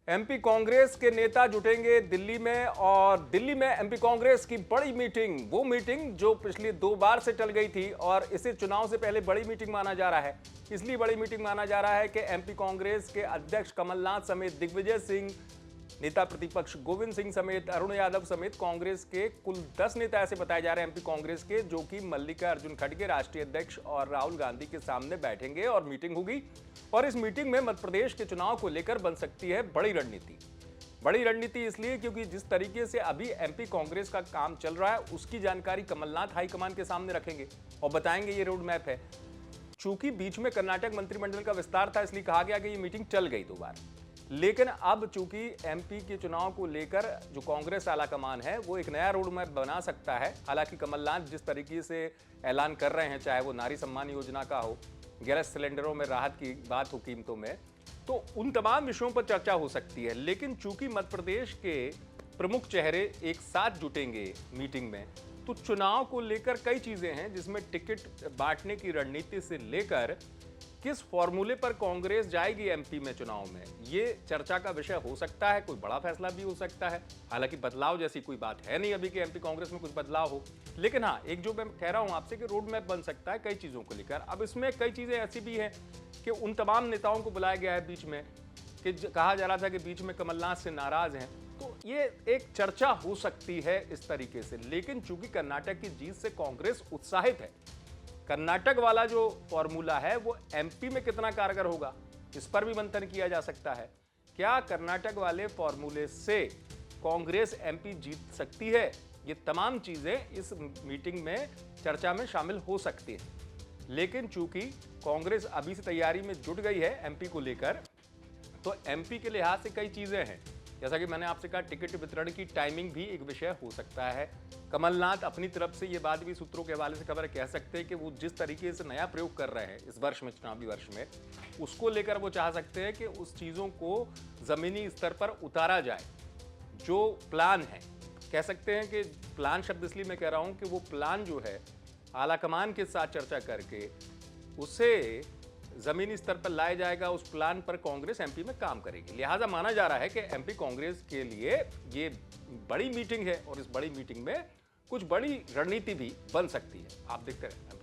MP Congress के नेता जुटेंगे दिल्ली में और दिल्ली में एमपी कांग्रेस की बड़ी मीटिंग, वो मीटिंग जो पिछली 2 बार से टल गई थी और इसे चुनाव से पहले बड़ी मीटिंग माना जा रहा है। इसलिए बड़ी मीटिंग माना जा रहा है कि एमपी कांग्रेस के अध्यक्ष कमलनाथ समेत दिग्विजय सिंह, नेता प्रतिपक्ष गोविंद सिंह समेत अरुण यादव समेत कांग्रेस के कुल 10 नेता ऐसे बताए जा रहे हैं एमपी कांग्रेस के, जो कि मल्लिकार्जुन खड़गे राष्ट्रीय अध्यक्ष और राहुल गांधी के सामने बैठेंगे और मीटिंग होगी। और इस मीटिंग में मध्य प्रदेश के चुनाव को लेकर बन सकती है बड़ी रणनीति। बड़ी रणनीति इसलिए क्योंकि जिस तरीके से अभी एमपी कांग्रेस का काम चल रहा है उसकी जानकारी कमलनाथ हाईकमान के सामने रखेंगे और बताएंगे ये रोड मैप है। चूंकि बीच में कर्नाटक मंत्रिमंडल का विस्तार था इसलिए कहा गया कि ये मीटिंग टल गई 2 बार, लेकिन अब चूंकि एमपी के चुनाव को लेकर जो कांग्रेस आलाकमान है वो एक नया रोड मैप बना सकता है। हालांकि कमलनाथ जिस तरीके से ऐलान कर रहे हैं, चाहे वो नारी सम्मान योजना का हो, गैस सिलेंडरों में राहत की बात हो कीमतों में, तो उन तमाम विषयों पर चर्चा हो सकती है। लेकिन चूंकि मध्य प्रदेश के प्रमुख चेहरे एक साथ जुटेंगे मीटिंग में, तो चुनाव को लेकर कई चीजें हैं जिसमें टिकट बांटने की रणनीति से लेकर किस फॉर्मूले पर कांग्रेस जाएगी एमपी में चुनाव में, ये चर्चा का विषय हो सकता है। कोई बड़ा फैसला भी हो सकता है। हालांकि बदलाव जैसी कोई बात है नहीं अभी कि एमपी कांग्रेस में कुछ बदलाव हो, लेकिन हाँ, एक जो मैं कह रहा हूं आपसे कि रोड मैप बन सकता है कई चीजों को लेकर। अब इसमें कई चीजें ऐसी भी हैं कि उन तमाम नेताओं को बुलाया गया है बीच में, कि कहा जा रहा था कि बीच में कमलनाथ से नाराज हैं, तो ये एक चर्चा हो सकती है इस तरीके से। लेकिन चूंकि कर्नाटक की जीत से कांग्रेस उत्साहित है, कर्नाटक वाला जो फॉर्मूला है वो एमपी में कितना कारगर होगा इस पर भी मंथन किया जा सकता है। क्या कर्नाटक वाले फॉर्मूले से कांग्रेस एमपी जीत सकती है? ये तमाम चीजें इस मीटिंग में चर्चा में शामिल हो सकती हैं। लेकिन चूंकि कांग्रेस अभी से तैयारी में जुट गई है एमपी को लेकर, तो एमपी के लिहाज से कई चीजें हैं। जैसा कि मैंने आपसे कहा, टिकट वितरण की टाइमिंग भी एक विषय हो सकता है। कमलनाथ अपनी तरफ से ये बात भी सूत्रों के हवाले से खबर कह सकते हैं कि वो जिस तरीके से नया प्रयोग कर रहे हैं इस वर्ष में, चुनावी वर्ष में, उसको लेकर वो चाह सकते हैं कि उस चीज़ों को ज़मीनी स्तर पर उतारा जाए। जो प्लान है, कह सकते हैं कि प्लान शब्द इसलिए मैं कह रहा हूँ कि वो प्लान जो है आलाकमान के साथ चर्चा करके उसे जमीनी स्तर पर लाया जाएगा। उस प्लान पर कांग्रेस एमपी में काम करेगी। लिहाजा माना जा रहा है कि एमपी कांग्रेस के लिए ये बड़ी मीटिंग है और इस बड़ी मीटिंग में कुछ बड़ी रणनीति भी बन सकती है। आप देखते रहें।